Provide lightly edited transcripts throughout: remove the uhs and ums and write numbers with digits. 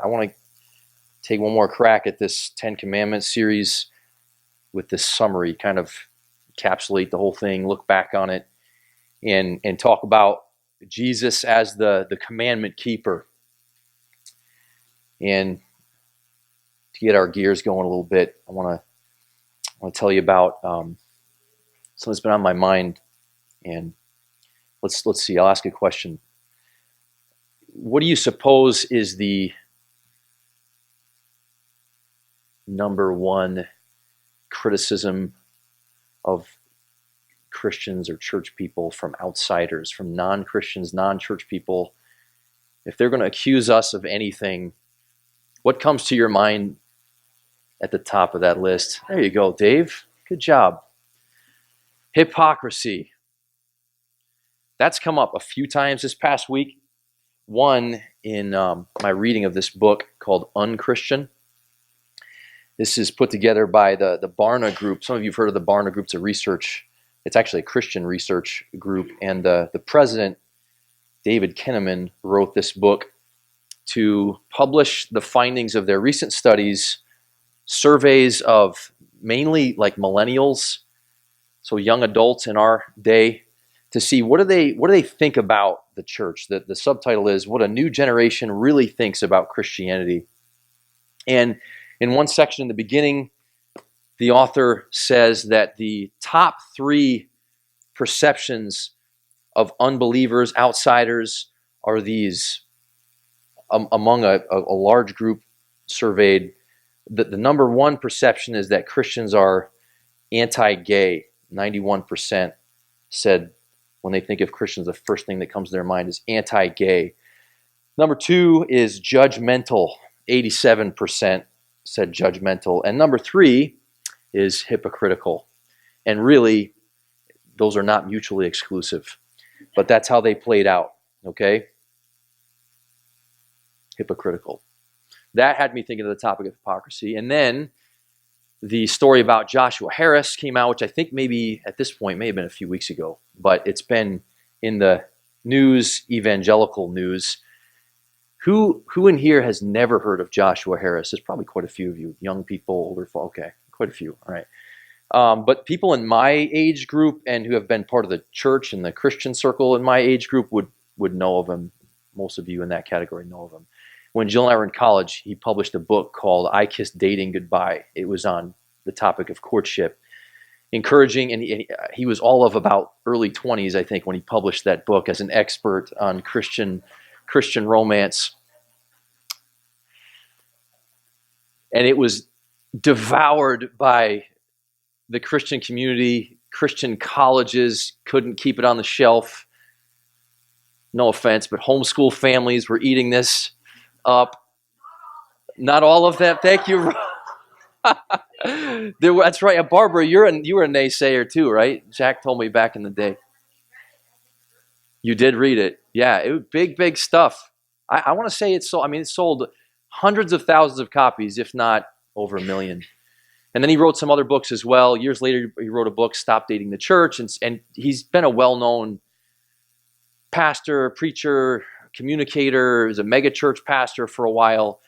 I want to take one more crack at this Ten Commandments series with this summary, kind of encapsulate the whole thing, look back on it, and talk about Jesus as the Commandment Keeper. And to get our gears going a little bit, I want to tell you about something that's been on my mind. And let's see. I'll ask a question. What do you suppose is the number one criticism of Christians or church people from outsiders, from non-Christians, non-church people? If they're going to accuse us of anything, what comes to your mind at the top of that list? There you go, Dave. Good job. Hypocrisy. That's come up a few times this past week. One in my reading of this book called Unchristian. This is put together by the Barna Group. Some of you have heard of the Barna Group. It's a research. It's actually a Christian research group. And the president, David Kinnaman, wrote this book to publish the findings of their recent studies, surveys of mainly like millennials, so young adults in our day, to see what do they think about the church. The subtitle is "What a New Generation Really Thinks About Christianity." And in one section in the beginning, the author says that the top three perceptions of unbelievers, outsiders, are these. Among a large group surveyed, the number one perception is that Christians are anti-gay. 91% said when they think of Christians, the first thing that comes to their mind is anti-gay. Number two is judgmental. 87% said judgmental. And number three is hypocritical. And really, those are not mutually exclusive. But that's how they played out, okay? Hypocritical. That had me thinking of the topic of hypocrisy. And then the story about Joshua Harris came out, which I think maybe at this point may have been a few weeks ago, but it's been in the news, evangelical news. Who in here has never heard of Joshua Harris? There's probably quite a few of you, young people, older folk. Okay, quite a few. All right. But people in my age group and who have been part of the church and the Christian circle in my age group would know of him. Most of you in that category know of him. When Jill and I were in college, he published a book called I Kissed Dating Goodbye. It was on the topic of courtship. Encouraging, and he was all of about early 20s, I think, when he published that book as an expert on Christian romance. And it was devoured by the Christian community. Christian colleges couldn't keep it on the shelf. No offense, but homeschool families were eating this up. Not all of them. Thank you. That's right. Barbara, you were a naysayer too, right? Jack told me back in the day. You did read it. Yeah, it was big stuff. I want to say it sold hundreds of thousands of copies, if not over 1 million. And then he wrote some other books as well. Years later, he wrote a book, Stop Dating the Church. And he's been a well-known pastor, preacher, communicator. He was a mega church pastor for a while.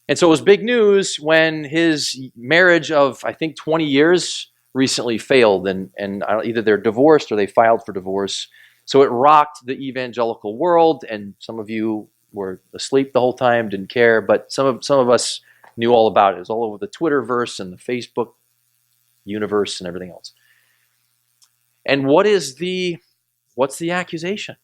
And so it was big news when his marriage of, I think, 20 years recently failed. And either they're divorced or they filed for divorce. So it rocked the evangelical world. And some of you were asleep the whole time, didn't care. But some of us knew all about it. It was all over the Twitterverse and the Facebook universe and everything else. And what's the accusation?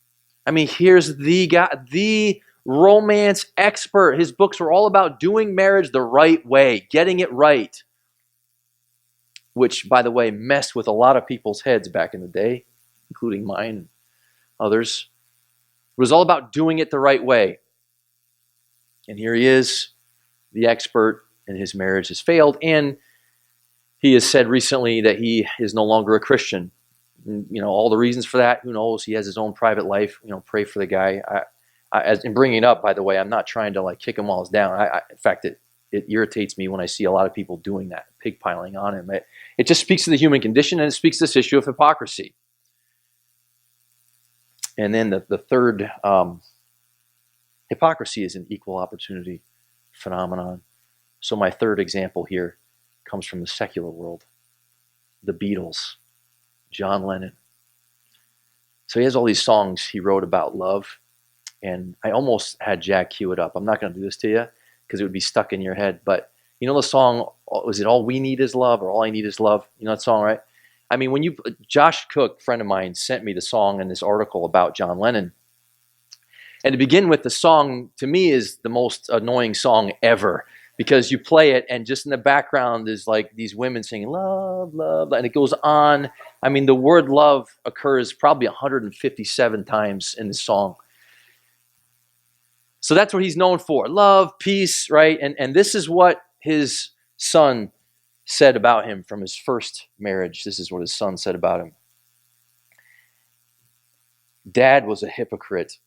I mean, here's the guy, the romance expert. His books were all about doing marriage the right way, getting it right. Which, by the way, messed with a lot of people's heads back in the day, including mine and others. It was all about doing it the right way. And here he is, the expert, and his marriage has failed. And he has said recently that he is no longer a Christian. And, all the reasons for that, who knows? He has his own private life. Pray for the guy. In bringing it up, by the way, I'm not trying to kick him while he's down. In fact, it irritates me when I see a lot of people doing that, pigpiling on him. It just speaks to the human condition, and it speaks to this issue of hypocrisy. And then the third, hypocrisy is an equal opportunity phenomenon. So my third example here comes from the secular world. The Beatles, John Lennon. So he has all these songs he wrote about love, and I almost had Jack cue it up. I'm not going to do this to you because it would be stuck in your head, but you know the song, was it All We Need Is Love or All I Need Is Love? You know that song, right? I mean, Josh Cook, friend of mine, sent me the song in this article about John Lennon. And to begin with, the song, to me, is the most annoying song ever, because you play it and just in the background is like these women singing love, love, and it goes on. I mean, the word love occurs probably 157 times in the song. So that's what he's known for. Love, peace, right? And this is what his son said about him from his first marriage. This is what his son said about him. Dad was a hypocrite.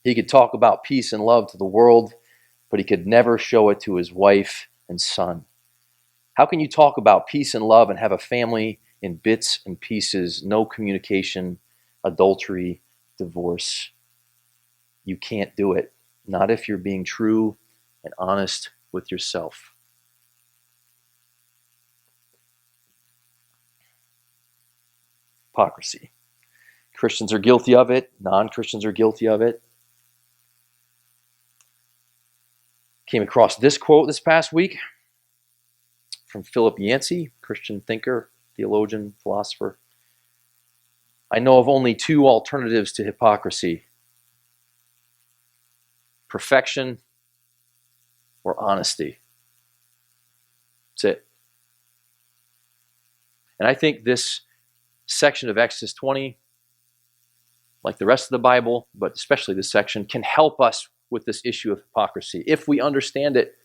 He could talk about peace and love to the world, but he could never show it to his wife and son. How can you talk about peace and love and have a family in bits and pieces, no communication, adultery, divorce? You can't do it. Not if you're being true and honest with yourself. Hypocrisy. Christians are guilty of it. Non-Christians are guilty of it. Came across this quote this past week from Philip Yancey, Christian thinker, theologian, philosopher. I know of only two alternatives to hypocrisy: perfection or honesty. That's it. And I think this section of Exodus 20, like the rest of the Bible, but especially this section, can help us with this issue of hypocrisy if we understand it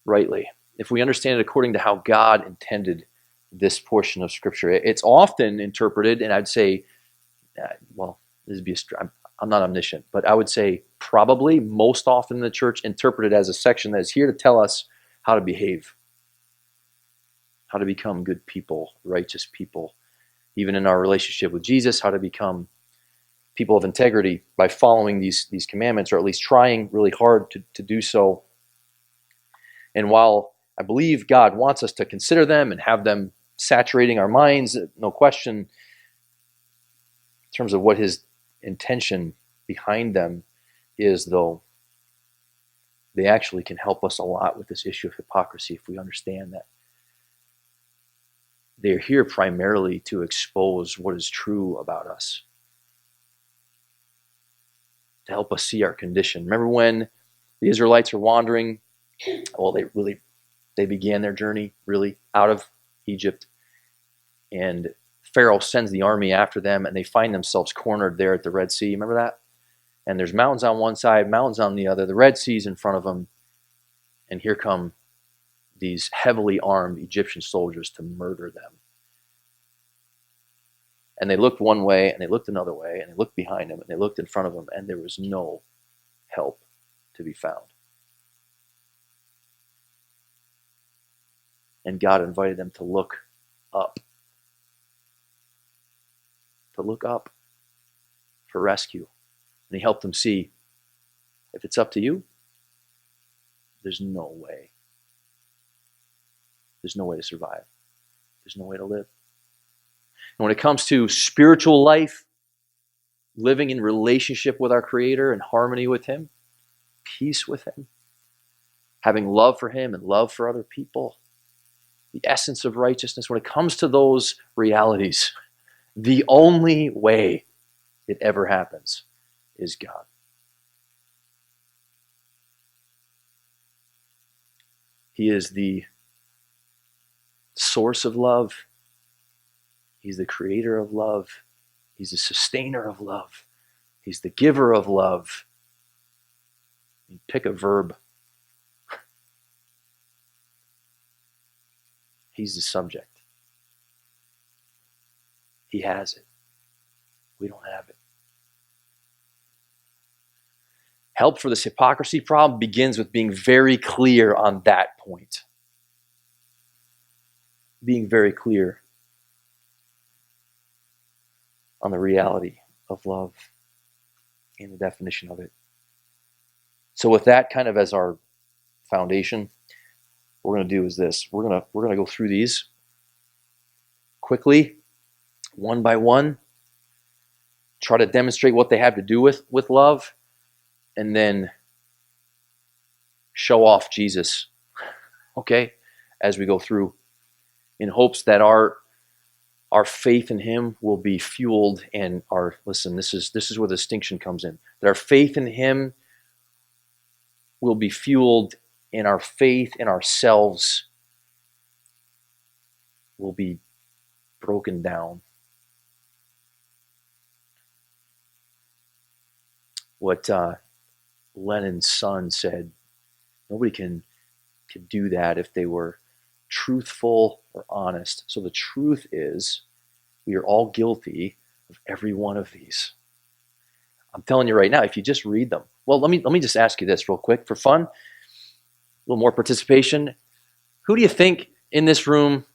rightly, if we understand it according to how God intended this portion of Scripture. It's often interpreted, and I'd say, well, this would be I'm not omniscient, but I would say probably most often in the church interpreted as a section that is here to tell us how to behave, how to become good people, righteous people, even in our relationship with Jesus, how to become people of integrity by following these commandments, or at least trying really hard to do so. And while I believe God wants us to consider them and have them saturating our minds, no question, in terms of what his intention behind them is, though, they actually can help us a lot with this issue of hypocrisy if we understand that they're here primarily to expose what is true about us, to help us see our condition. Remember when the Israelites were wandering? Well, they began their journey really out of Egypt, and Pharaoh sends the army after them, and they find themselves cornered there at the Red Sea. Remember that? And there's mountains on one side, mountains on the other. The Red Sea's in front of them, and here come these heavily armed Egyptian soldiers to murder them. And they looked one way, and they looked another way, and they looked behind them, and they looked in front of them, and there was no help to be found. And God invited them to look up. To look up for rescue. And he helped them see, if it's up to you, there's no way. There's no way to survive. There's no way to live. And when it comes to spiritual life, living in relationship with our Creator and harmony with him, peace with him, having love for him and love for other people, the essence of righteousness, when it comes to those realities, the only way it ever happens is God. He is the source of love. He's the creator of love. He's the sustainer of love. He's the giver of love. You pick a verb. He's the subject. He has it. We don't have it. Help for this hypocrisy problem begins with being very clear on that point. Being very clear on the reality of love and the definition of it. So with that kind of as our foundation, what we're going to do is this. We're going to go through these quickly, one by one, try to demonstrate what they have to do with love, and then show off Jesus, okay, as we go through, in hopes that our faith in him will be fueled, and this is where the distinction comes in. That our faith in him will be fueled, and our faith in ourselves will be broken down. What Lenin's son said, nobody can do that if they were truthful or honest. So the truth is, we are all guilty of every one of these. I'm telling you right now, if you just read them. Well, let me just ask you this real quick for fun. A little more participation. Who do you think in this room,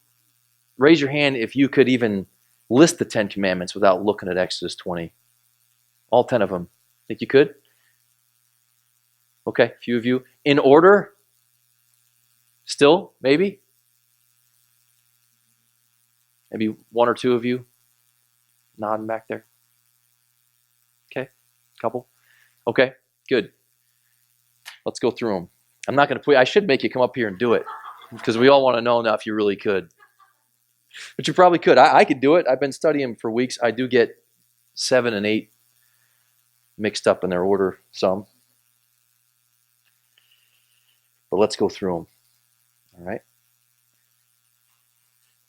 raise your hand if you could even list the 10 commandments without looking at Exodus 20? All 10 of them. Think you could? Okay, a few of you. In order? Still, maybe? Maybe one or two of you nodding back there. Okay, couple. Okay, good. Let's go through them. I'm not going to I should make you come up here and do it, because we all want to know now if you really could. But you probably could. I could do it. I've been studying for weeks. I do get 7 and 8 mixed up in their order some. But let's go through them. All right?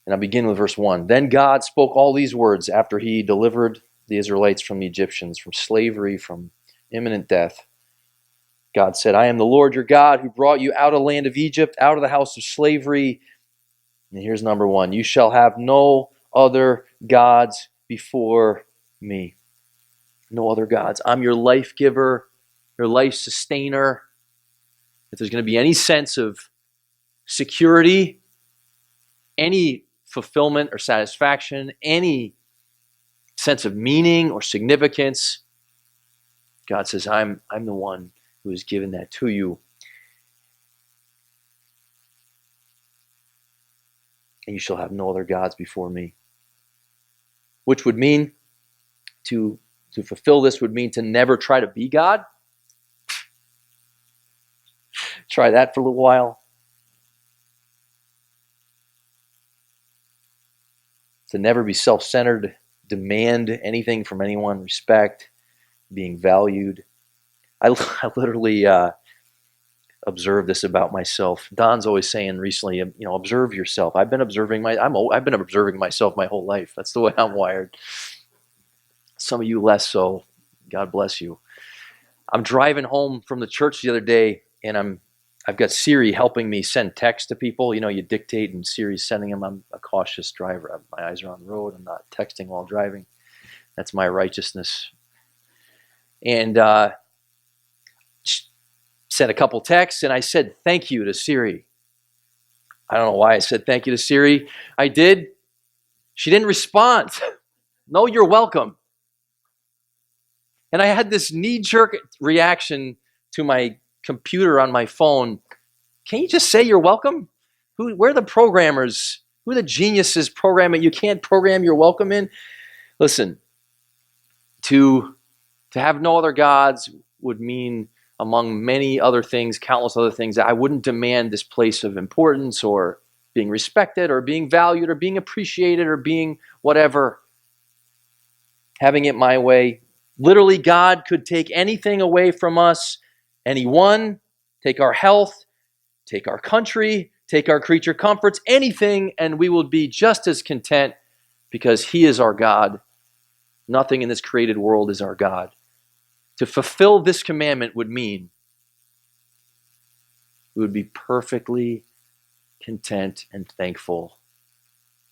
And I'll begin with verse 1. Then God spoke all these words after he delivered the Israelites from the Egyptians, from slavery, from imminent death. God said, I am the Lord your God who brought you out of the land of Egypt, out of the house of slavery. And here's number 1. You shall have no other gods before me. No other gods. I'm your life giver, your life sustainer. If there's going to be any sense of security, any fulfillment or satisfaction, any sense of meaning or significance, God says, I'm the one who has given that to you. And you shall have no other gods before me. Which would mean, to fulfill this would mean to never try to be God. Try that for a little while. To never be self-centered, demand anything from anyone, respect, being valued. I literally observe this about myself. Don's always saying recently, observe yourself. I've been observing myself my whole life. That's the way I'm wired. Some of you less so. God bless you. I'm driving home from the church the other day, and I've got Siri helping me send text to people. You dictate and Siri's sending them. I'm a cautious driver. My eyes are on the road. I'm not texting while driving. That's my righteousness. And sent a couple texts, and I said thank you to Siri. I don't know why I said thank you to Siri. I did. She didn't respond. No, you're welcome. And I had this knee-jerk reaction to my computer on my phone. Can you just say you're welcome? Where are the programmers? Who are the geniuses programming? You can't program you're welcome in? Listen, to have no other gods would mean, among many other things, countless other things, that I wouldn't demand this place of importance or being respected or being valued or being appreciated or being whatever. Having it my way. Literally, God could take anything away from us, anyone, take our health, take our country, take our creature comforts, anything, and we will be just as content because he is our God. Nothing in this created world is our God. To fulfill this commandment would mean we would be perfectly content and thankful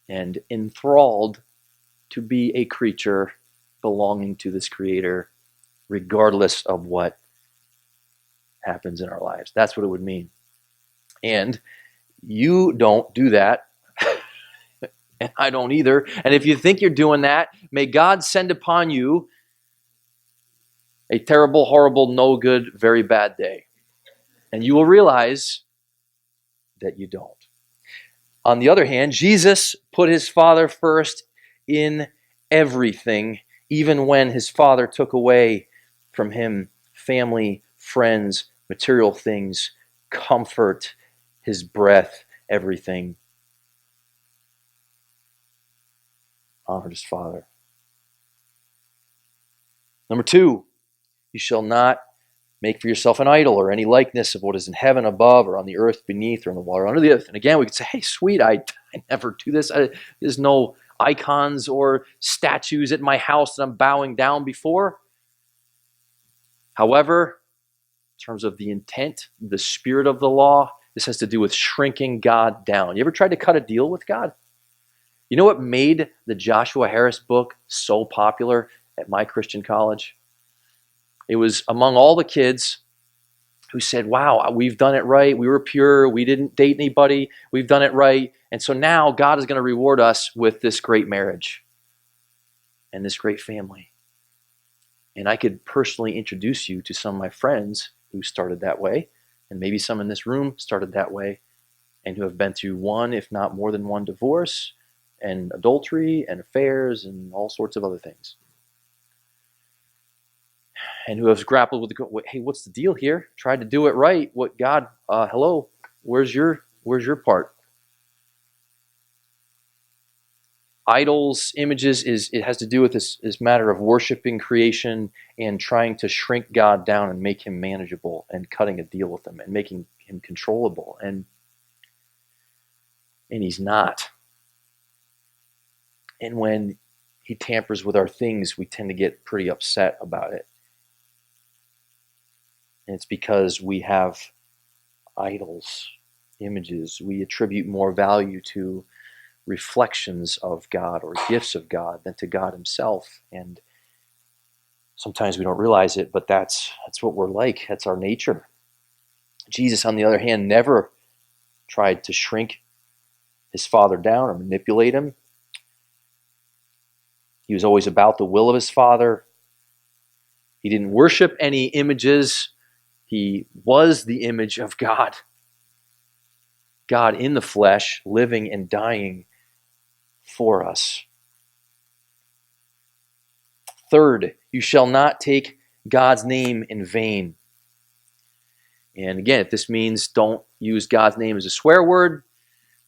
and enthralled to be a creature belonging to this Creator, regardless of what happens in our lives. That's what it would mean. And you don't do that, and I don't either. And if you think you're doing that, may God send upon you a terrible, horrible, no good, very bad day. And you will realize that you don't. On the other hand, Jesus put his Father first in everything, even when his Father took away from him family, friends, material things, comfort, his breath, everything. Honored his Father. Number 2, you shall not make for yourself an idol or any likeness of what is in heaven above or on the earth beneath or in the water under the earth. And again, we could say, hey, sweet, I never do this. There's no icons or statues at my house that I'm bowing down before. However, in terms of the intent, the spirit of the law, this has to do with shrinking God down. You ever tried to cut a deal with God? You know what made the Joshua Harris book so popular at my Christian college? It was among all the kids who said, wow, we've done it right. We were pure. We didn't date anybody. We've done it right. And so now God is going to reward us with this great marriage and this great family. And I could personally introduce you to some of my friends who started that way, and maybe some in this room started that way, and who have been through one, if not more than one divorce, and adultery, and affairs, and all sorts of other things. And who have grappled with hey, what's the deal here? Tried to do it right. What God? Hello, where's your part? Idols, images, it has to do with this matter of worshiping creation and trying to shrink God down and make him manageable and cutting a deal with him and making him controllable. And he's not. And when he tampers with our things, we tend to get pretty upset about it. And it's because we have idols, images. We attribute more value to reflections of God or gifts of God than to God himself. And sometimes we don't realize it, but that's what we're like. That's our nature. Jesus, on the other hand, never tried to shrink his Father down or manipulate him. He was always about the will of his Father. He didn't worship any images. He was the image of God. God in the flesh, living and dying for us. Third, you shall not take God's name in vain. And again, if this means don't use God's name as a swear word,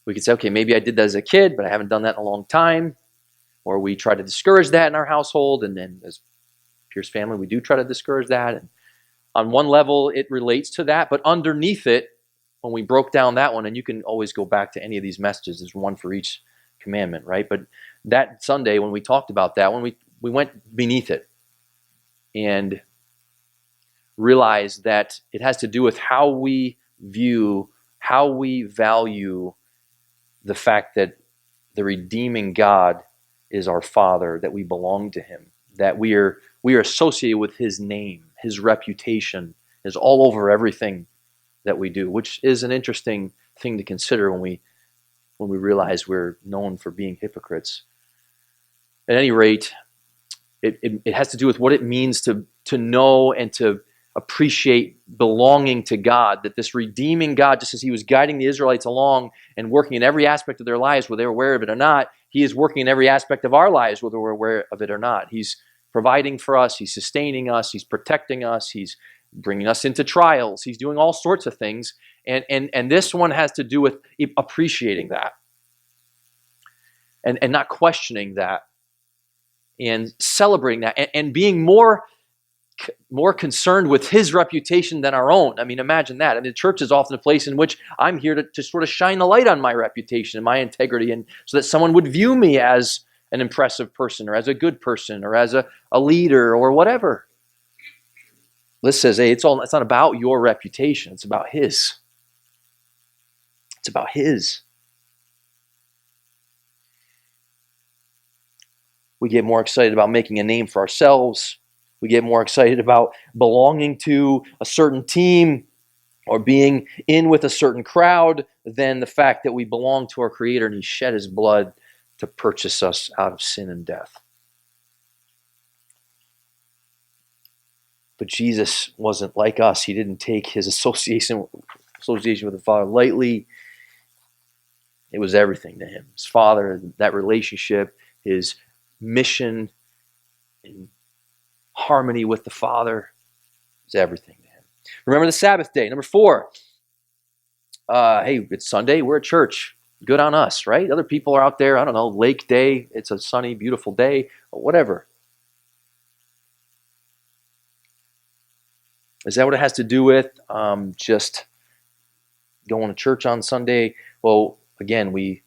we could say, okay, maybe I did that as a kid, but I haven't done that in a long time. Or we try to discourage that in our household, and then as Pierce family, we do try to discourage that. And on one level, it relates to that, but underneath it, when we broke down that one, and you can always go back to any of these messages, there's one for each commandment, right? But that Sunday, when we talked about that, when we went beneath it and realized that it has to do with how we view, how we value the fact that the redeeming God is our Father, that we belong to him, that we are associated with his name, his reputation is all over everything that we do, which is an interesting thing to consider when we realize we're known for being hypocrites. At any rate, it has to do with what it means to know and to appreciate belonging to God, that this redeeming God, just as he was guiding the Israelites along and working in every aspect of their lives, whether they were aware of it or not, he is working in every aspect of our lives, whether we're aware of it or not. He's providing for us, he's sustaining us, he's protecting us, he's bringing us into trials, he's doing all sorts of things. And this one has to do with appreciating that and not questioning that and celebrating that and being more concerned with his reputation than our own. I mean, imagine that. I mean, the church is often a place in which I'm here to sort of shine the light on my reputation and my integrity, and so that someone would view me as an impressive person or as a good person or as a leader or whatever. Liz says, hey, it's not about your reputation. It's about his. It's about his. We get more excited about making a name for ourselves. We get more excited about belonging to a certain team or being in with a certain crowd than the fact that we belong to our Creator and he shed his blood to purchase us out of sin and death. But Jesus wasn't like us. He didn't take his association with the Father lightly. It was everything to him. His Father, that relationship, his mission in harmony with the Father is everything to him. Remember the Sabbath day. Number 4. Hey, it's Sunday. We're at church. Good on us, right? Other people are out there, I don't know, lake day. It's a sunny, beautiful day, or whatever. Is that what it has to do with? Just going to church on Sunday? Well, again, we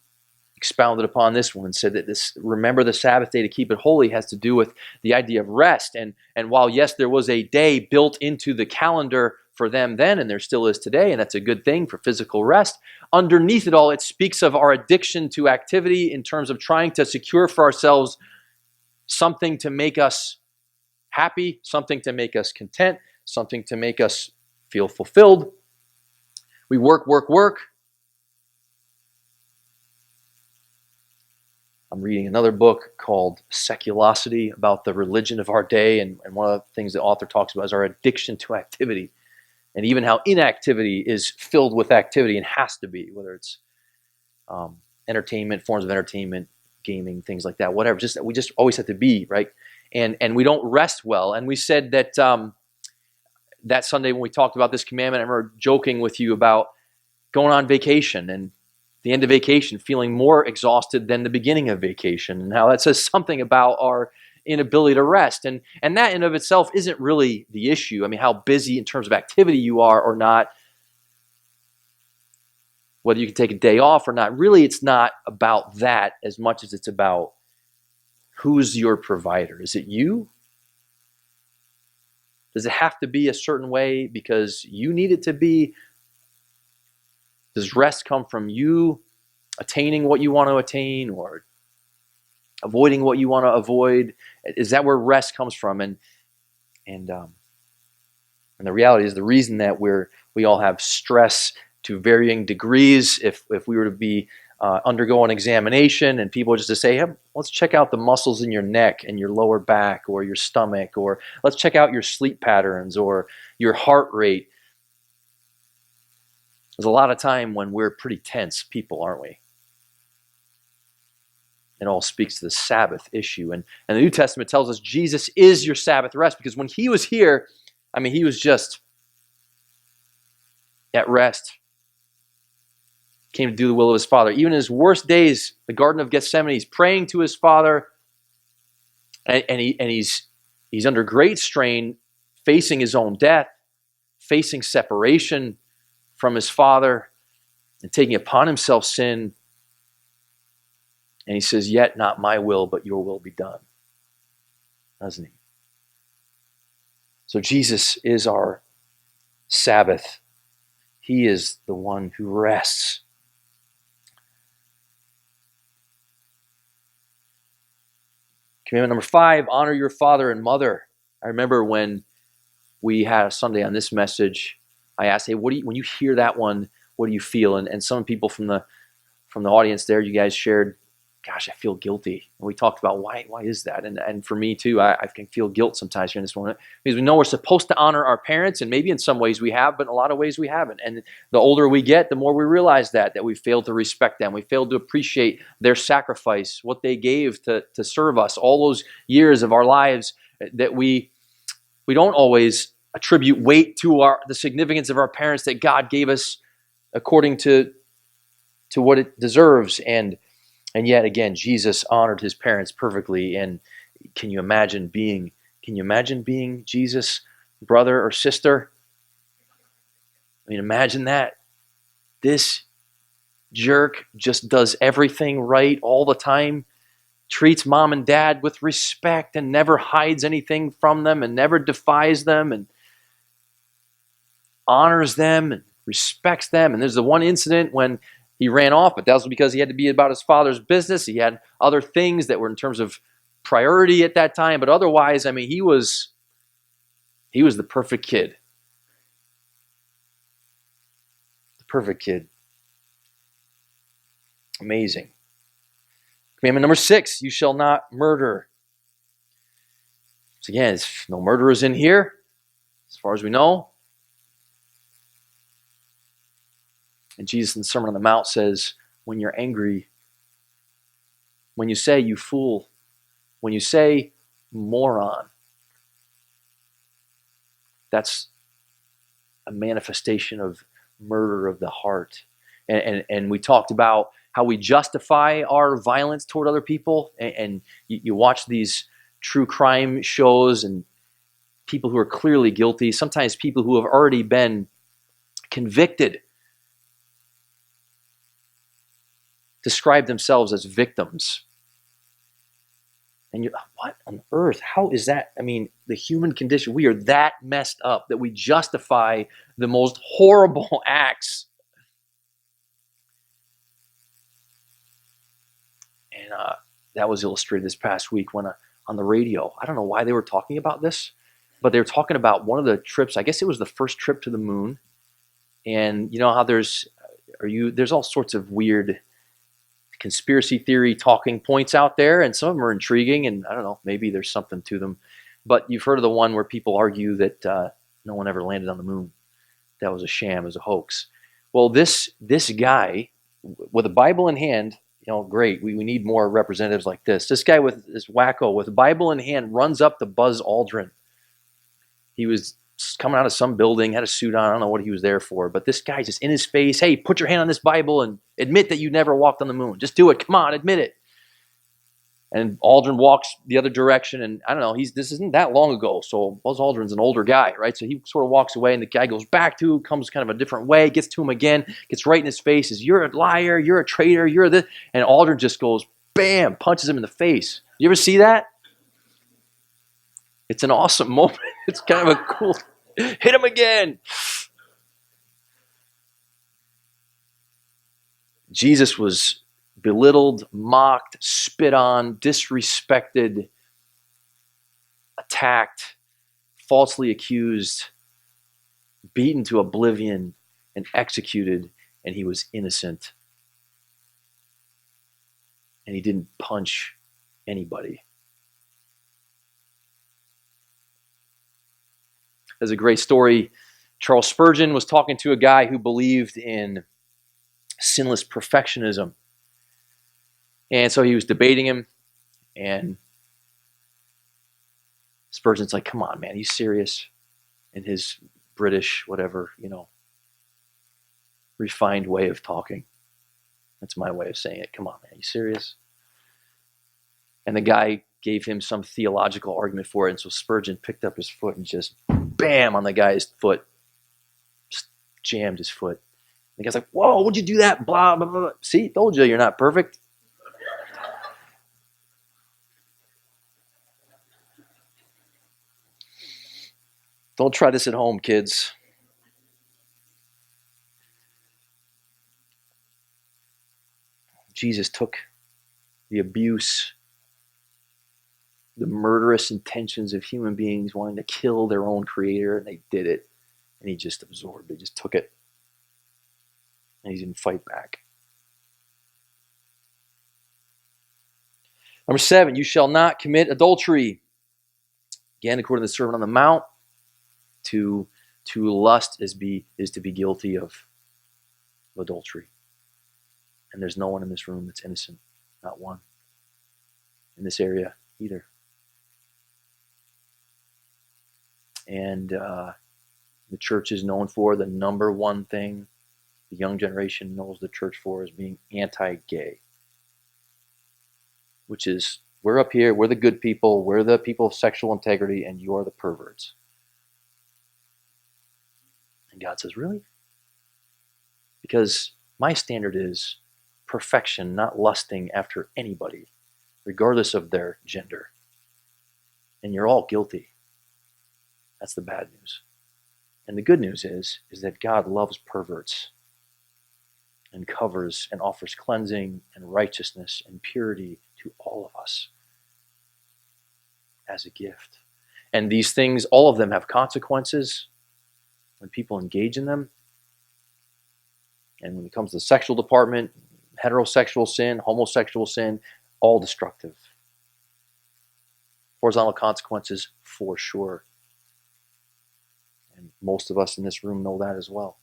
expounded upon this one, said that this remember the Sabbath day to keep it holy has to do with the idea of rest. And while, yes, there was a day built into the calendar for them then, and there still is today, and that's a good thing for physical rest, underneath it all, it speaks of our addiction to activity in terms of trying to secure for ourselves something to make us happy, something to make us content, something to make us feel fulfilled. We work. I'm reading another book called Seculosity about the religion of our day, and one of the things the author talks about is our addiction to activity, and even how inactivity is filled with activity and has to be, whether it's entertainment, forms of entertainment, gaming, things like that, whatever. We just always have to be, right? And we don't rest well. And we said that that Sunday when we talked about this commandment, I remember joking with you about going on vacation and the end of vacation feeling more exhausted than the beginning of vacation, and how that says something about our inability to rest. And that in of itself isn't really the issue. I mean, how busy in terms of activity you are or not, whether you can take a day off or not, really it's not about that as much as it's about who's your provider. Is it you? Does it have to be a certain way because you need it to be? Does rest come from you attaining what you want to attain or avoiding what you want to avoid? Is that where rest comes from? And the reality is the reason that we all have stress to varying degrees. If we were to be undergo an examination and people just to say, hey, let's check out the muscles in your neck and your lower back or your stomach, or let's check out your sleep patterns or your heart rate. There's a lot of time when we're pretty tense people, aren't we? It all speaks to the Sabbath issue. And the New Testament tells us Jesus is your Sabbath rest, because when he was here, I mean, he was just at rest. Came to do the will of his Father. Even in his worst days, the Garden of Gethsemane, he's praying to his Father, and he's under great strain, facing his own death, facing separation from his Father, and taking upon himself sin. And he says, yet not my will, but your will be done. Doesn't he? So Jesus is our Sabbath. He is the one who rests. Commandment number 5, honor your father and mother. I remember when we had a Sunday on this message, I asked, hey, when you hear that one, what do you feel? And some people from the audience there, you guys shared, gosh, I feel guilty. And we talked about why is that? And for me too, I can feel guilt sometimes here in this moment, because we know we're supposed to honor our parents, and maybe in some ways we have, but in a lot of ways we haven't. And the older we get, the more we realize that we failed to respect them. We failed to appreciate their sacrifice, what they gave to serve us, all those years of our lives, that we don't always attribute weight to the significance of our parents that God gave us according to what it deserves. And yet again, Jesus honored his parents perfectly. And can you imagine being Jesus' brother or sister? I mean, imagine that. This jerk just does everything right all the time, treats mom and dad with respect and never hides anything from them and never defies them and honors them and respects them. And there's the one incident when he ran off, but that was because he had to be about his father's business. He had other things that were in terms of priority at that time. But otherwise, I mean, he was the perfect kid. The perfect kid. Amazing. Commandment number 6, you shall not murder. So again, no murderers in here. as far as we know. And Jesus in the Sermon on the Mount says, when you're angry, when you say you fool, when you say moron, that's a manifestation of murder of the heart. And we talked about how we justify our violence toward other people. And you watch these true crime shows and people who are clearly guilty, sometimes people who have already been convicted, describe themselves as victims. And you're, what on earth? How is that? I mean, the human condition, we are that messed up that we justify the most horrible acts. And that was illustrated this past week when on the radio. I don't know why they were talking about this, but they were talking about one of the trips. I guess it was the first trip to the moon. And you know how there's all sorts of weird conspiracy theory talking points out there, and some of them are intriguing, and I don't know, maybe there's something to them. But you've heard of the one where people argue that no one ever landed on the moon. That was a sham, it was a hoax. Well, this guy with a Bible in hand, great. We need more representatives like this. This guy with this wacko with a Bible in hand runs up to Buzz Aldrin. He was coming out of some building, had a suit on. I don't know what he was there for, but this guy's just in his face. Hey, put your hand on this Bible and admit that you never walked on the moon. Just do it. Come on, admit it. And Aldrin walks the other direction, and I don't know, this isn't that long ago, so Buzz Aldrin's an older guy, right? So he sort of walks away, and the guy goes back comes kind of a different way, gets to him again, gets right in his face, says, you're a liar, you're a traitor, you're this, and Aldrin just goes, bam, punches him in the face. You ever see that? It's an awesome moment. It's kind of a cool, hit him again. Jesus was belittled, mocked, spit on, disrespected, attacked, falsely accused, beaten to oblivion, and executed, and he was innocent. And he didn't punch anybody. There's a great story. Charles Spurgeon was talking to a guy who believed in sinless perfectionism. And so he was debating him, and Spurgeon's like, come on, man, are you serious? In his British, whatever, refined way of talking. That's my way of saying it. Come on, man, are you serious? And the guy gave him some theological argument for it, and so Spurgeon picked up his foot and just bam on the guy's foot. Just jammed his foot. The guy's like, whoa, what'd you do that? Blah, blah, blah. See, told you you're not perfect. Don't try this at home, kids. Jesus took the abuse, the murderous intentions of human beings wanting to kill their own creator, and they did it. And he just absorbed it, just took it. And he didn't fight back. Number 7, you shall not commit adultery. Again, according to the Sermon on the Mount, to lust is to be guilty of adultery. And there's no one in this room that's innocent. Not one. In this area either. And the church is known for the number one thing the young generation knows the church for is being anti-gay. Which is, we're up here, we're the good people, we're the people of sexual integrity, and you're the perverts. And God says, really? Because my standard is perfection, not lusting after anybody, regardless of their gender. And you're all guilty. That's the bad news. And the good news is that God loves perverts and covers and offers cleansing and righteousness and purity to all of us as a gift. And these things, all of them have consequences when people engage in them. And when it comes to the sexual department, heterosexual sin, homosexual sin, all destructive. Horizontal consequences for sure. And most of us in this room know that as well.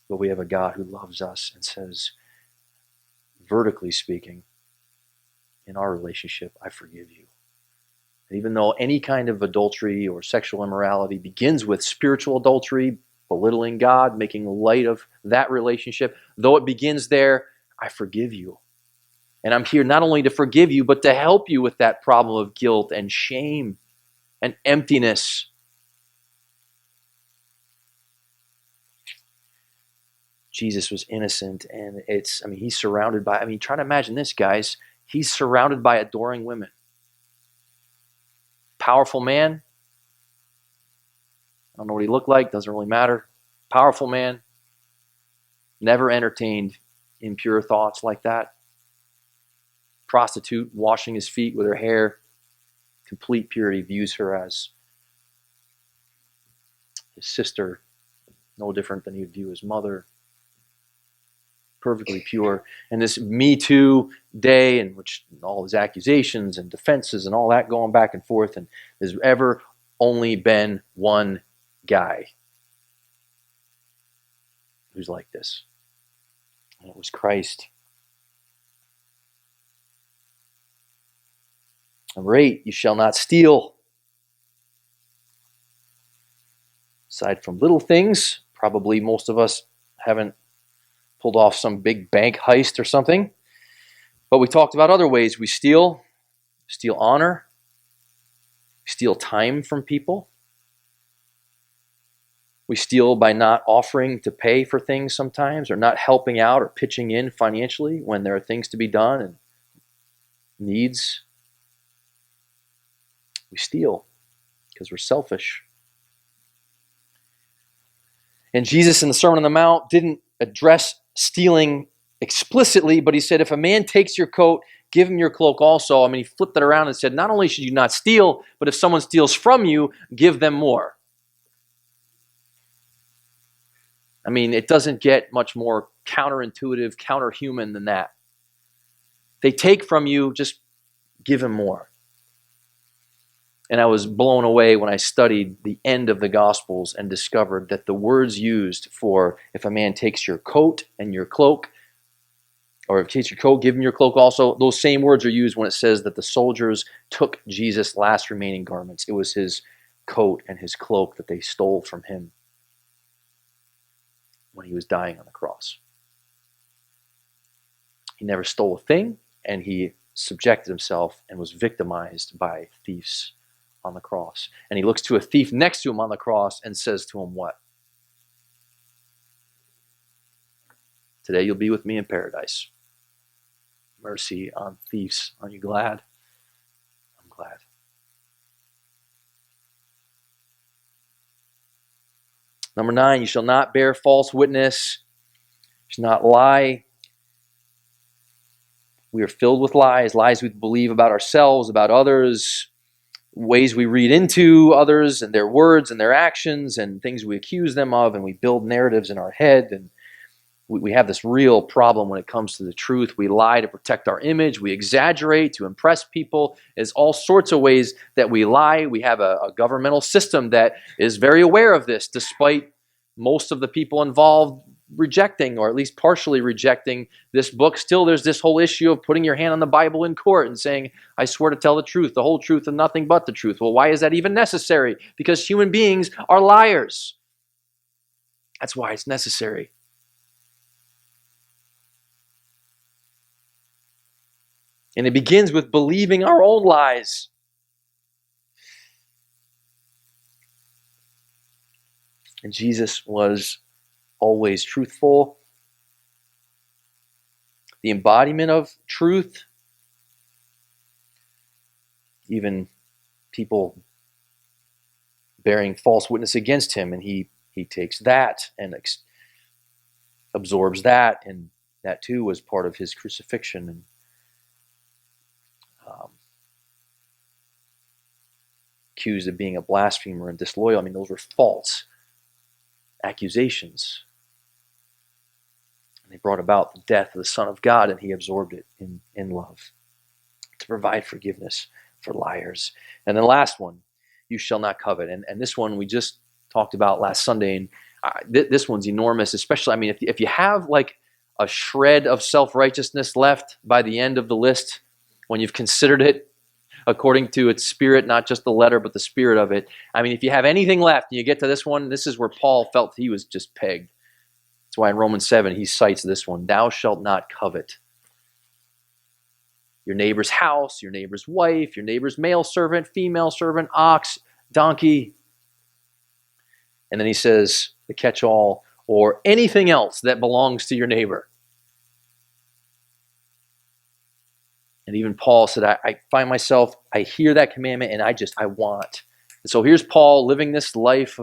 But we have a God who loves us and says, vertically speaking, in our relationship, I forgive you. And even though any kind of adultery or sexual immorality begins with spiritual adultery, belittling God, making light of that relationship, though it begins there, I forgive you. And I'm here not only to forgive you, but to help you with that problem of guilt and shame and emptiness. Jesus was innocent, and he's surrounded by, try to imagine this, guys. He's surrounded by adoring women. Powerful man. I don't know what he looked like, doesn't really matter. Powerful man. Never entertained impure thoughts like that. Prostitute washing his feet with her hair. Complete purity, views her as his sister, no different than he'd view his mother. Perfectly pure. And this Me Too day, in which all his accusations and defenses and all that going back and forth, and there's ever only been one guy who's like this. And it was Christ. Number 8, you shall not steal. Aside from little things, probably most of us haven't pulled off some big bank heist or something. But we talked about other ways we steal. Steal honor. Steal time from people. We steal by not offering to pay for things sometimes, or not helping out or pitching in financially when there are things to be done and needs. We steal because we're selfish. And Jesus in the Sermon on the Mount didn't address stealing explicitly, but he said, if a man takes your coat, give him your cloak also. He flipped it around and said, not only should you not steal, but if someone steals from you, give them more. It doesn't get much more counterintuitive, counterhuman than that. They take from you, just give them more. And I was blown away when I studied the end of the Gospels and discovered that the words used for if a man takes your coat and your cloak, or if he takes your coat, give him your cloak also, those same words are used when it says that the soldiers took Jesus' last remaining garments. It was his coat and his cloak that they stole from him when he was dying on the cross. He never stole a thing, and he subjected himself and was victimized by thieves on the cross. And he looks to a thief next to him on the cross and says to him what? Today you'll be with me in paradise. Mercy on thieves. Aren't you glad? I'm glad. Number 9, you shall not bear false witness. You shall not lie. We are filled with lies we believe about ourselves, about others, ways we read into others and their words and their actions and things we accuse them of, and we build narratives in our head, and we have this real problem when it comes to the truth. We lie to protect our image. We exaggerate to impress people. There's all sorts of ways that we lie. We have a governmental system that is very aware of this, despite most of the people involved rejecting, or at least partially rejecting, this book. Still, there's this whole issue of putting your hand on the Bible in court and saying, I swear to tell the truth, the whole truth, and nothing but the truth. Well, why is that even necessary? Because human beings are liars. That's why it's necessary. And it begins with believing our own lies. And Jesus was always truthful. The embodiment of truth. Even people bearing false witness against him, and he takes that and absorbs that, and that too was part of his crucifixion. And accused of being a blasphemer and disloyal. Those were false accusations. And they brought about the death of the Son of God, and he absorbed it in love to provide forgiveness for liars. And the last one, you shall not covet. And this one we just talked about last Sunday, and this one's enormous, especially, I mean, if you have like a shred of self-righteousness left by the end of the list, when you've considered it according to its spirit, not just the letter, but the spirit of it. I mean, if you have anything left and you get to this one, this is where Paul felt he was just pegged. That's why in Romans 7 he cites this one, thou shalt not covet your neighbor's house, your neighbor's wife, your neighbor's male servant, female servant, ox, donkey. And then he says, the catch-all, or anything else that belongs to your neighbor. And even Paul said, I find myself, I hear that commandment and I want. And so here's Paul living this life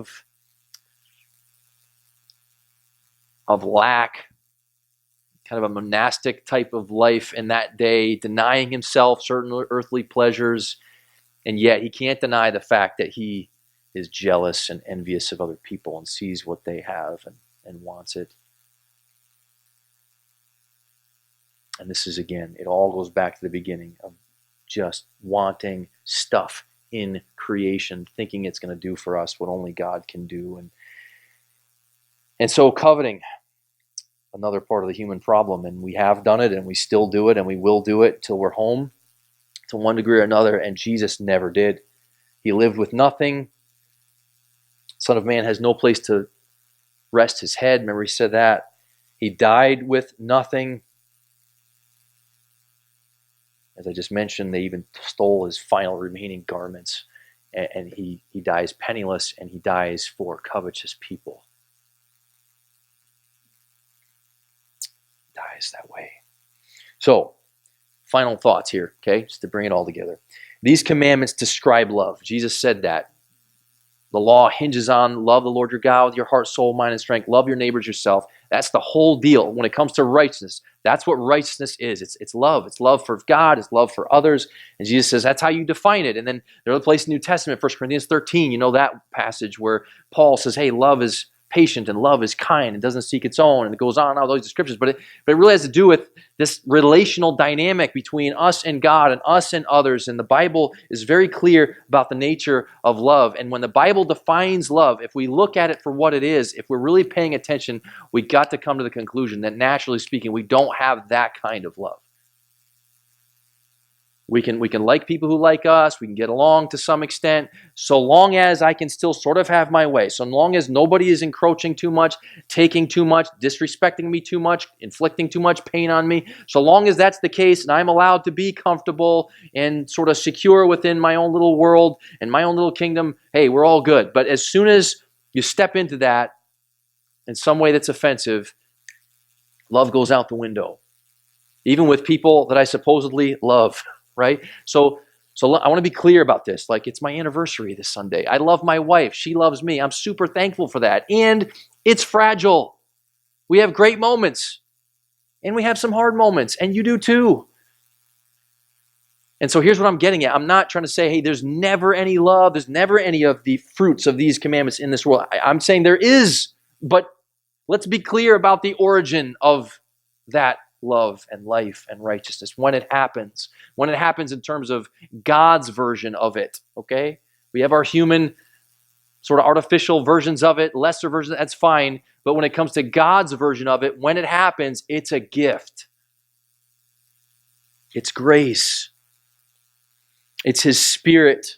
of lack, kind of a monastic type of life in that day, denying himself certain earthly pleasures, and yet he can't deny the fact that he is jealous and envious of other people and sees what they have and wants it. And this is, again, it all goes back to the beginning of just wanting stuff in creation, thinking it's going to do for us what only God can do. And so coveting, another part of the human problem, and we have done it and we still do it and we will do it till we're home to one degree or another, and Jesus never did. He lived with nothing. Son of Man has no place to rest his head. Remember he said that. He died with nothing. As I just mentioned, they even stole his final remaining garments, and he dies penniless, and he dies for covetous people. Dies that way. So, final thoughts here, okay, just to bring it all together. These commandments describe love. Jesus said that. The law hinges on love the Lord your God with your heart, soul, mind, and strength. Love your neighbors yourself. That's the whole deal. When it comes to righteousness, that's what righteousness is. It's love. It's love for God. It's love for others. And Jesus says that's how you define it. And then there's another place in the New Testament, 1 Corinthians 13, you know that passage where Paul says, hey, love is patient and love is kind and doesn't seek its own. And it goes on all those descriptions. But it really has to do with this relational dynamic between us and God and us and others. And the Bible is very clear about the nature of love. And when the Bible defines love, if we look at it for what it is, if we're really paying attention, we got to come to the conclusion that naturally speaking, we don't have that kind of love. We can like people who like us. We can get along to some extent, so long as I can still sort of have my way. So long as nobody is encroaching too much, taking too much, disrespecting me too much, inflicting too much pain on me. So long as that's the case and I'm allowed to be comfortable and sort of secure within my own little world and my own little kingdom, hey, we're all good. But as soon as you step into that in some way that's offensive, love goes out the window. Even with people that I supposedly love. Right? So I want to be clear about this. Like, it's my anniversary this Sunday. I love my wife. She loves me. I'm super thankful for that. And it's fragile. We have great moments. And we have some hard moments. And you do too. And so here's what I'm getting at. I'm not trying to say, hey, there's never any love. There's never any of the fruits of these commandments in this world. I'm saying there is. But let's be clear about the origin of that love and life and righteousness when it happens in terms of God's version of it. Okay, we have our human sort of artificial versions of it, lesser versions, that's fine, but when it comes to God's version of it, when it happens, it's a gift. It's grace. It's his spirit.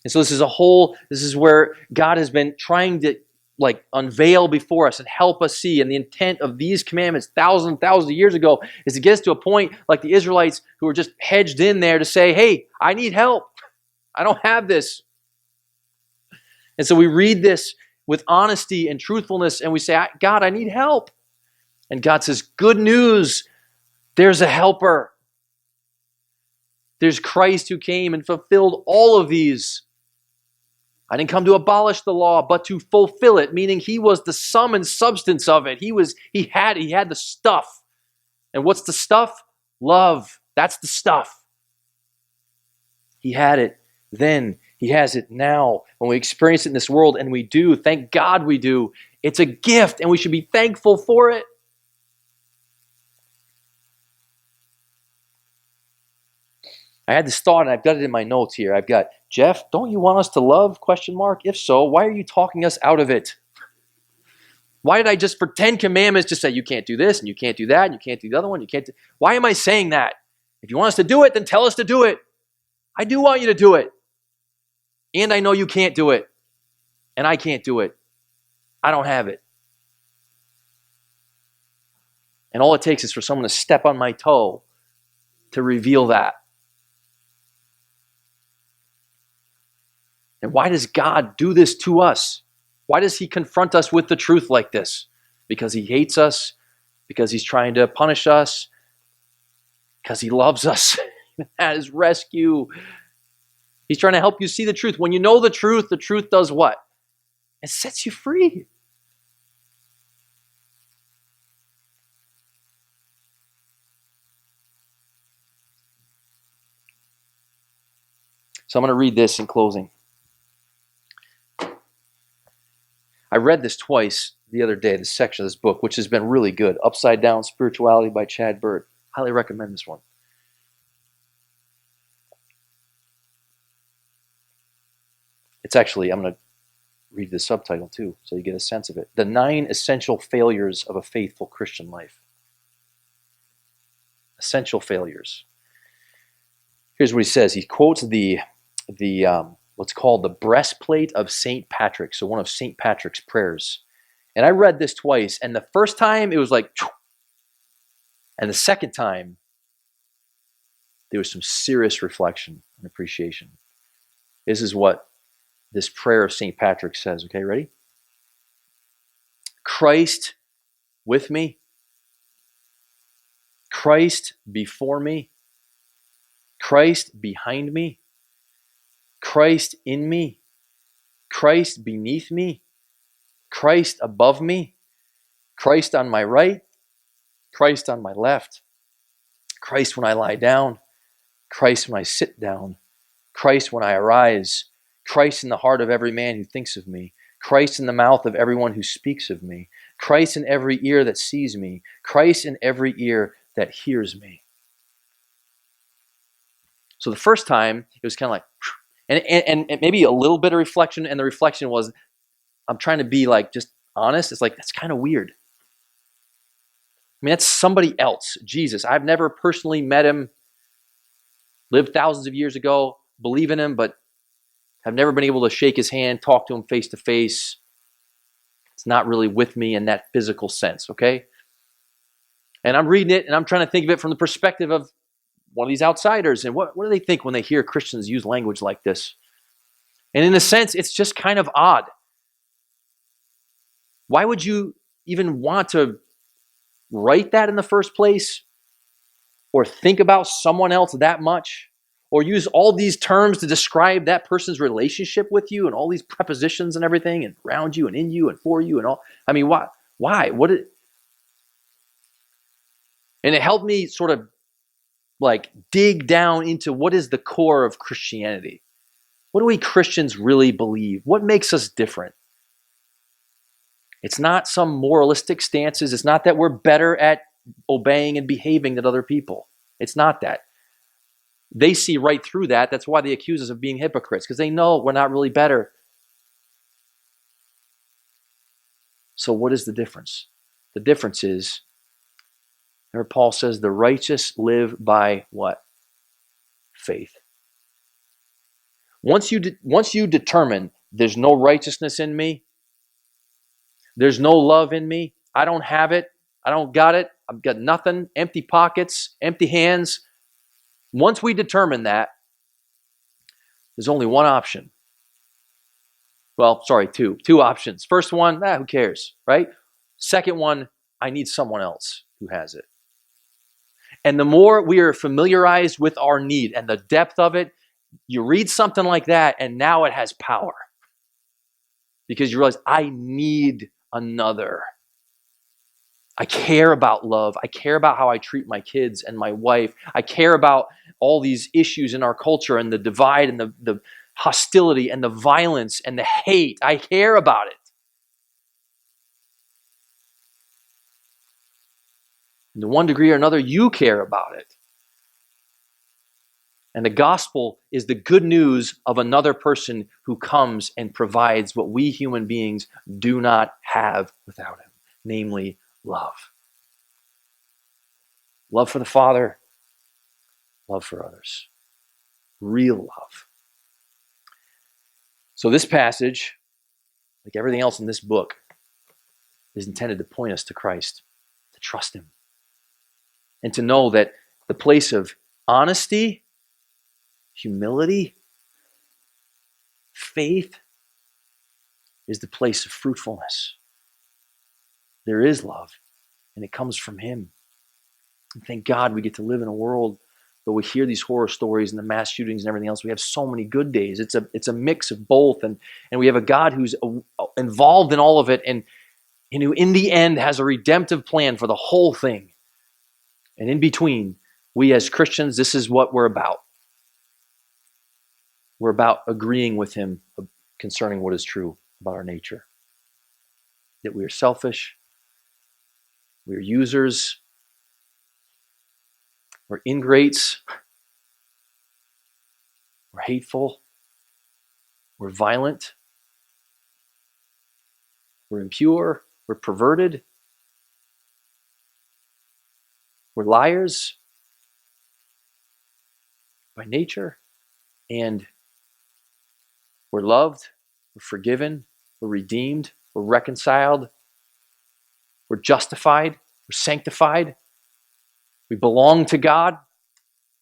And so this is where God has been trying to unveil before us and help us see. And the intent of these commandments thousands and thousands of years ago is to get us to a point like the Israelites who were just hedged in there to say, hey, I need help. I don't have this. And so we read this with honesty and truthfulness and we say, God, I need help. And God says, good news. There's a helper. There's Christ who came and fulfilled all of these. I didn't come to abolish the law, but to fulfill it, meaning he was the sum and substance of it. He had the stuff. And what's the stuff? Love. That's the stuff. He had it then. He has it now. When we experience it in this world, and we do, thank God we do, it's a gift, and we should be thankful for it. I had this thought, and I've got it in my notes here. I've got, Jeff, don't you want us to love? Question mark. If so, why are you talking us out of it? Why did I just, for 10 commandments, just say you can't do this, and you can't do that, and you can't do the other one, you can't do... Why am I saying that? If you want us to do it, then tell us to do it. I do want you to do it. And I know you can't do it. And I can't do it. I don't have it. And all it takes is for someone to step on my toe to reveal that. And why does God do this to us? Why does he confront us with the truth like this? Because he hates us, because he's trying to punish us, because he loves us. That is rescue. He's trying to help you see the truth. When you know the truth does what? It sets you free. So I'm going to read this in closing. I read this twice the other day, this section of this book, which has been really good. Upside Down Spirituality by Chad Bird. Highly recommend this one. It's actually, I'm going to read the subtitle too, so you get a sense of it. The 9 Essential Failures of a Faithful Christian Life. Essential failures. Here's what he says. He quotes the what's called the breastplate of St. Patrick, so one of St. Patrick's prayers. And I read this twice, and the first time it was like, and the second time there was some serious reflection and appreciation. This is what this prayer of St. Patrick says. Okay, ready? Christ with me, Christ before me, Christ behind me, Christ in me, Christ beneath me, Christ above me, Christ on my right, Christ on my left, Christ when I lie down, Christ when I sit down, Christ when I arise, Christ in the heart of every man who thinks of me, Christ in the mouth of everyone who speaks of me, Christ in every ear that sees me, Christ in every ear that hears me. So the first time, it was kind of like, and maybe a little bit of reflection, and the reflection was, I'm trying to be like just honest. It's like, that's kind of weird. I mean, that's somebody else, Jesus. I've never personally met him, lived thousands of years ago, believe in him, but have never been able to shake his hand, talk to him face to face. It's not really with me in that physical sense, okay? And I'm reading it, and I'm trying to think of it from the perspective of one of these outsiders. And what do they think when they hear Christians use language like this? And in a sense, it's just kind of odd. Why would you even want to write that in the first place? Or think about someone else that much? Or use all these terms to describe that person's relationship with you, and all these prepositions and everything, and around you and in you and for you and all? I mean, why? And it helped me sort of like dig down into what is the core of Christianity. What do we Christians really believe? What makes us different? It's not some moralistic stances. It's not that we're better at obeying and behaving than other people. It's not that. They see right through that. That's why they accuse us of being hypocrites, because they know we're not really better. So what is the difference? The difference is, remember Paul says, the righteous live by what? Faith. Once you determine there's no righteousness in me, there's no love in me, I don't have it, I don't got it, I've got nothing, empty pockets, empty hands. Once we determine that, there's only one option. Well, sorry, two options. First one, who cares, right? Second one, I need someone else who has it. And the more we are familiarized with our need and the depth of it, you read something like that, and now it has power. Because you realize, I need another. I care about love. I care about how I treat my kids and my wife. I care about all these issues in our culture, and the divide and the hostility and the violence and the hate. I care about it. And to one degree or another, you care about it. And the gospel is the good news of another person who comes and provides what we human beings do not have without him, namely love. Love for the Father, love for others. Real love. So this passage, like everything else in this book, is intended to point us to Christ, to trust him, and to know that the place of honesty, humility, faith is the place of fruitfulness. There is love, and it comes from him. And thank God we get to live in a world where we hear these horror stories and the mass shootings and everything else. We have so many good days. It's a mix of both, and we have a God who's involved in all of it, and who in the end has a redemptive plan for the whole thing. And in between, we as Christians, this is what we're about. We're about agreeing with him concerning what is true about our nature. That we are selfish, we are users, we're ingrates, we're hateful, we're violent, we're impure, we're perverted, we're liars by nature, and we're loved, we're forgiven, we're redeemed, we're reconciled, we're justified, we're sanctified, we belong to God.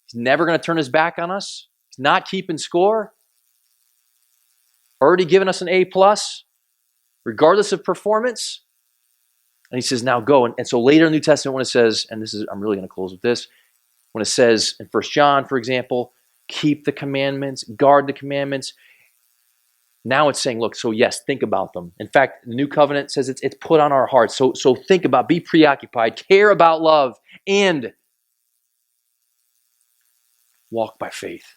He's never going to turn his back on us. He's not keeping score. Already given us an A+, regardless of performance. And he says, now go. And so later in the New Testament, when it says, and this is, I'm really going to close with this, when it says in 1 John, for example, keep the commandments, guard the commandments. Now it's saying, look, so yes, think about them. In fact, the New Covenant says it's put on our hearts. So think about, be preoccupied, care about love, and walk by faith.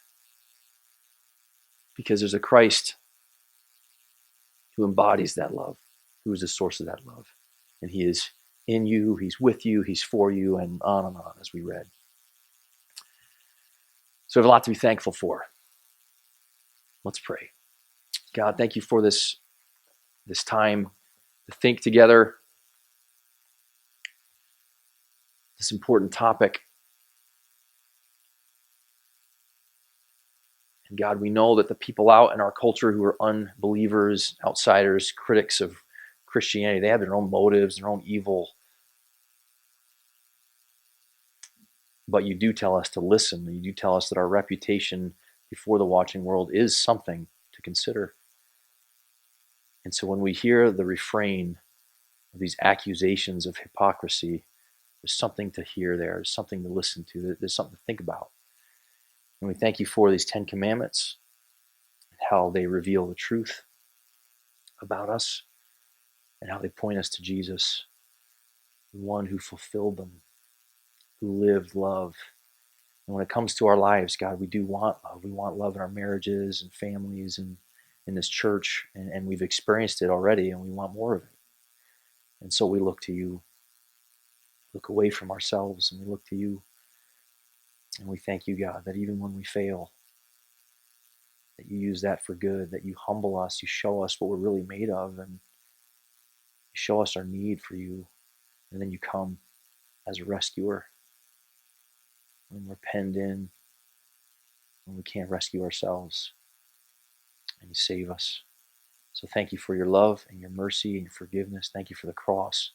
Because there's a Christ who embodies that love, who is the source of that love. And he is in you, he's with you, he's for you, and on, as we read. So we have a lot to be thankful for. Let's pray. God, thank you for this time to think together, this important topic. And God, we know that the people out in our culture who are unbelievers, outsiders, critics of Christianity, they have their own motives, their own evil. But you do tell us to listen. You do tell us that our reputation before the watching world is something to consider. And so when we hear the refrain of these accusations of hypocrisy, there's something to hear there. There's something to listen to. There's something to think about. And we thank you for these 10 commandments and how they reveal the truth about us and how they point us to Jesus, the one who fulfilled them, who lived love. And when it comes to our lives, God, we do want love. We want love in our marriages and families and in this church. And we've experienced it already, and we want more of it. And so we look to you, look away from ourselves, and we look to you. And we thank you, God, that even when we fail, that you use that for good, that you humble us, you show us what we're really made of, and you show us our need for you. And then you come as a rescuer when we're penned in, when we can't rescue ourselves, and you save us. So thank you for your love and your mercy and your forgiveness. Thank you for the cross.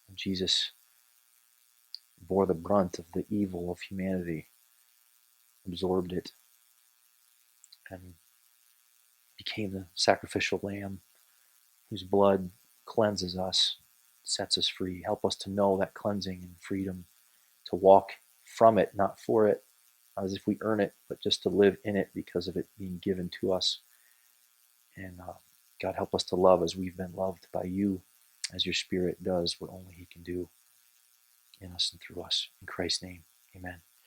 And Jesus bore the brunt of the evil of humanity, absorbed it, and became the sacrificial lamb whose blood cleanses us, sets us free. Help us to know that cleansing and freedom, to walk from it, not for it, not as if we earn it, but just to live in it because of it being given to us. And God, help us to love as we've been loved by you, as your Spirit does what only he can do in us and through us. In Christ's name, amen.